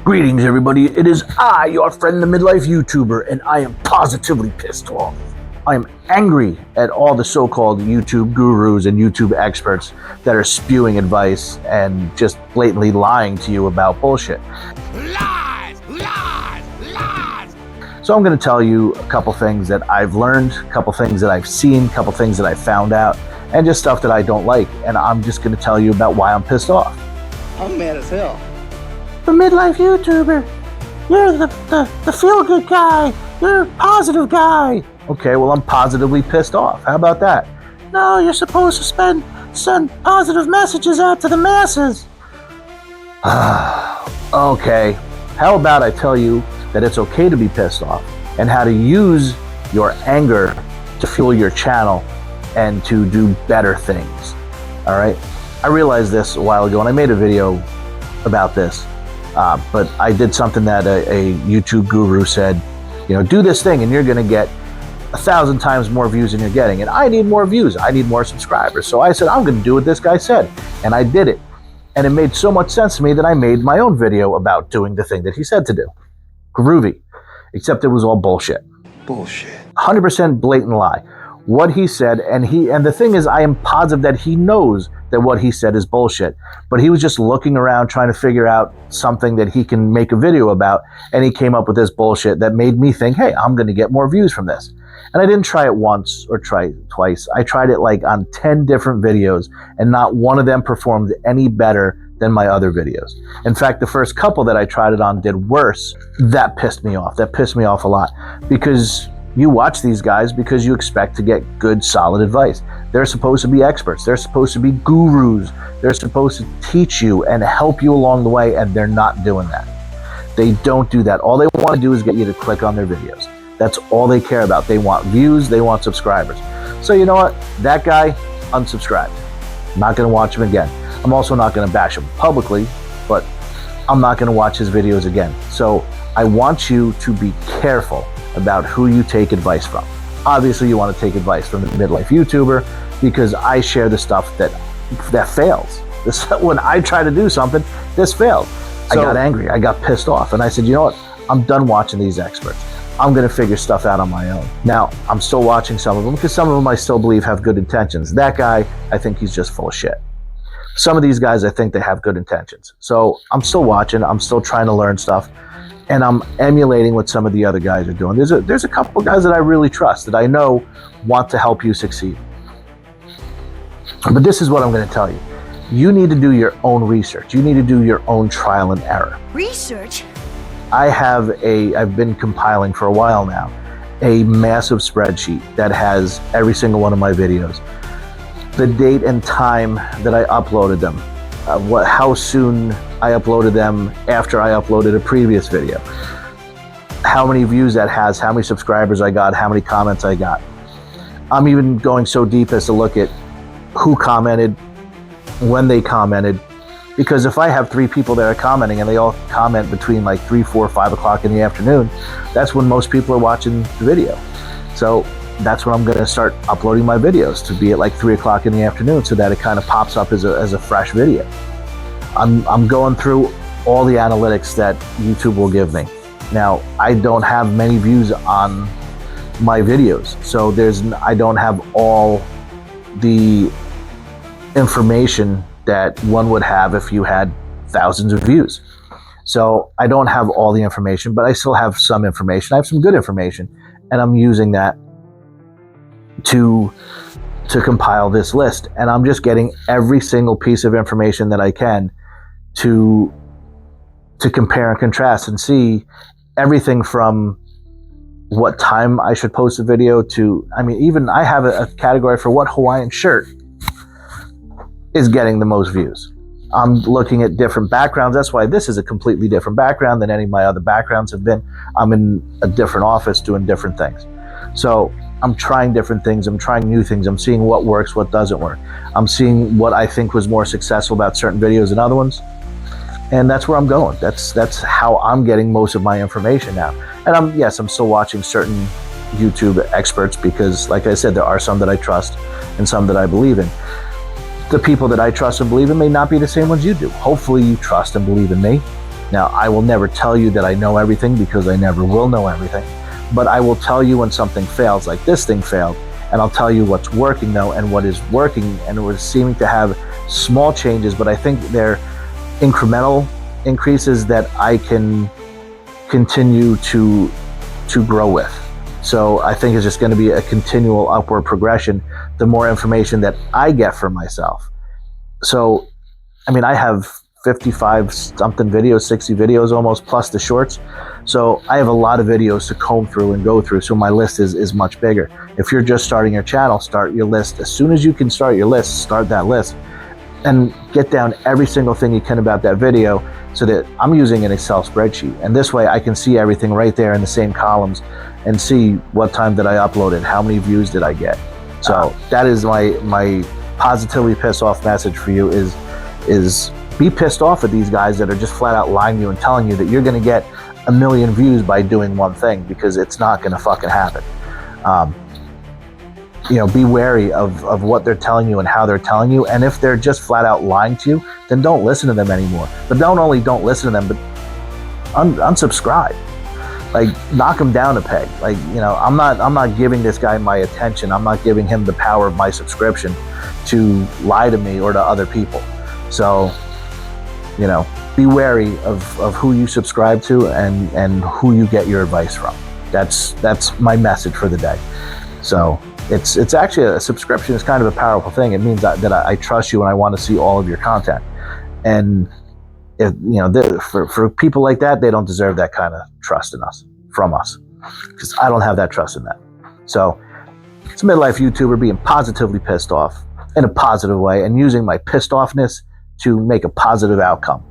Greetings, everybody. It is I, your friend, the midlife YouTuber, and I am positively pissed off. I am angry at all the so-called YouTube gurus and YouTube experts that are spewing advice and just blatantly lying to you about bullshit. Lies! Lies! Lies! So I'm going to tell you a couple things that I've learned, a couple things that I've seen, a couple things that I found out, and just stuff that I don't like. And I'm just going to tell you about why I'm pissed off. I'm mad as hell. The midlife YouTuber. You're the feel-good guy. You're a positive guy. Okay, well, I'm positively pissed off. How about that? No, you're supposed to send positive messages out to the masses. Okay, how about I tell you that it's okay to be pissed off and how to use your anger to fuel your channel and to do better things. All right? I realized this a while ago, and I made a video about this. But I did something that a YouTube guru said, you know, do this thing and you're going to get 1,000 times more views than you're getting. And I need more views. I need more subscribers. So I said, I'm going to do what this guy said. And I did it. And it made so much sense to me that I made my own video about doing the thing that he said to do. Groovy. Except it was all bullshit. Bullshit. 100% blatant lie. What he said, and the thing is, I am positive that he knows that what he said is bullshit, but he was just looking around trying to figure out something that he can make a video about, and he came up with this bullshit that made me think, hey, I'm going to get more views from this. And I didn't try it once or try it twice. I tried it like on 10 different videos, and not one of them performed any better than my other videos. In fact, the first couple that I tried it on did worse. That pissed me off. That pissed me off a lot, because you watch these guys because you expect to get good, solid advice. They're supposed to be experts. They're supposed to be gurus. They're supposed to teach you and help you along the way, and they're not doing that. They don't do that. All they want to do is get you to click on their videos. That's all they care about. They want views. They want subscribers. So you know what? That guy, unsubscribed. I'm not going to watch him again. I'm also not going to bash him publicly, but I'm not going to watch his videos again. So I want you to be careful about who you take advice from. Obviously, you want to take advice from the midlife YouTuber, because I share the stuff that fails. When I try to do something, this failed. So I got angry. I got pissed off. And I said, you know what? I'm done watching these experts. I'm going to figure stuff out on my own. Now, I'm still watching some of them because some of them I still believe have good intentions. That guy, I think he's just full of shit. Some of these guys, I think they have good intentions. So I'm still watching. I'm still trying to learn stuff. And I'm emulating what some of the other guys are doing. There's a couple guys that I really trust, that I know want to help you succeed. But this is what I'm going to tell you. You need to do your own research. You need to do your own trial and error. Research? I've been compiling for a while now a massive spreadsheet that has every single one of my videos, the date and time that I uploaded them, how soon I uploaded them after I uploaded a previous video, how many views that has, how many subscribers I got, how many comments I got. I'm even going so deep as to look at who commented, when they commented, because if I have 3 people that are commenting and they all comment between like 3, 4, 5 o'clock in the afternoon, that's when most people are watching the video. So that's when I'm going to start uploading my videos, to be at like 3 o'clock in the afternoon, so that it kind of pops up as a fresh video. I'm going through all the analytics that YouTube will give me. Now, I don't have many views on my videos, so I don't have all the information that one would have if you had thousands of views. So I don't have all the information, but I still have some information. I have some good information, and I'm using that to compile this list. And I'm just getting every single piece of information that I can to compare and contrast and see everything from what time I should post a video to, I mean, even I have a category for what Hawaiian shirt is getting the most views. I'm looking at different backgrounds. That's why this is a completely different background than any of my other backgrounds have been. I'm in a different office doing different things. So I'm trying different things. I'm trying new things. I'm seeing what works, what doesn't work. I'm seeing what I think was more successful about certain videos than other ones. And that's where I'm going. That's how I'm getting most of my information now. And I'm still watching certain YouTube experts because, like I said, there are some that I trust and some that I believe in. The people that I trust and believe in may not be the same ones you do. Hopefully you trust and believe in me. Now, I will never tell you that I know everything because I never will know everything, but I will tell you when something fails, like this thing failed, and I'll tell you what's working though and what is working, and it was seeming to have small changes, but I think they're incremental increases that I can continue to grow with. So I think it's just going to be a continual upward progression the more information that I get for myself. So, I mean, I have 55 something videos, 60 videos almost, plus the shorts. So I have a lot of videos to comb through and go through. So my list is much bigger. If you're just starting your channel, start your list. As soon as you can start your list, start that list and get down every single thing you can about that video, so that I'm using an Excel spreadsheet. And this way I can see everything right there in the same columns and see what time did I upload it, how many views did I get. So that is my positively pissed off message for you is be pissed off at these guys that are just flat out lying to you and telling you that you're gonna get 1 million views by doing one thing, because it's not gonna fucking happen. You know, be wary of what they're telling you and how they're telling you. And if they're just flat out lying to you, then don't listen to them anymore. But not only don't listen to them, but unsubscribe. Like, knock him down a peg. Like, you know, I'm not giving this guy my attention. I'm not giving him the power of my subscription to lie to me or to other people. So, you know, be wary of who you subscribe to and who you get your advice from. That's my message for the day. So it's actually, a subscription is kind of a powerful thing. It means that I trust you and I want to see all of your content. And if, you know, for people like that, they don't deserve that kind of trust from us, because I don't have that trust in them. So it's a midlife YouTuber being positively pissed off in a positive way and using my pissed offness to make a positive outcome.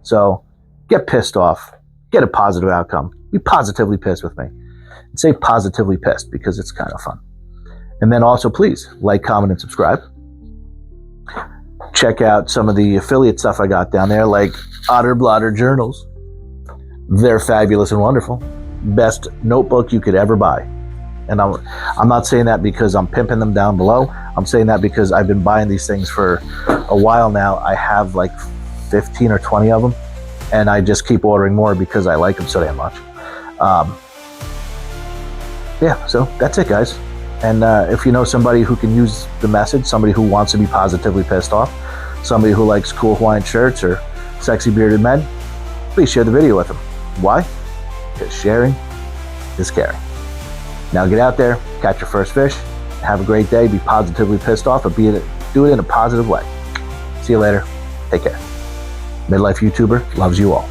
So get pissed off, get a positive outcome, be positively pissed with me, and say positively pissed, because it's kind of fun. And then also, please like, comment, and subscribe. Check out some of the affiliate stuff I got down there, like Otter Blotter Journals. They're fabulous and wonderful. Best notebook you could ever buy. And I'm not saying that because I'm pimping them down below. I'm saying that because I've been buying these things for a while now. I have like 15 or 20 of them, and I just keep ordering more because I like them so damn much. Yeah, so that's it, guys. And if you know somebody who can use the message, somebody who wants to be positively pissed off, somebody who likes cool Hawaiian shirts or sexy bearded men, please share the video with them. Why? Because sharing is caring. Now get out there, catch your first fish, have a great day, be positively pissed off, but do it in a positive way. See you later. Take care. Midlife YouTuber loves you all.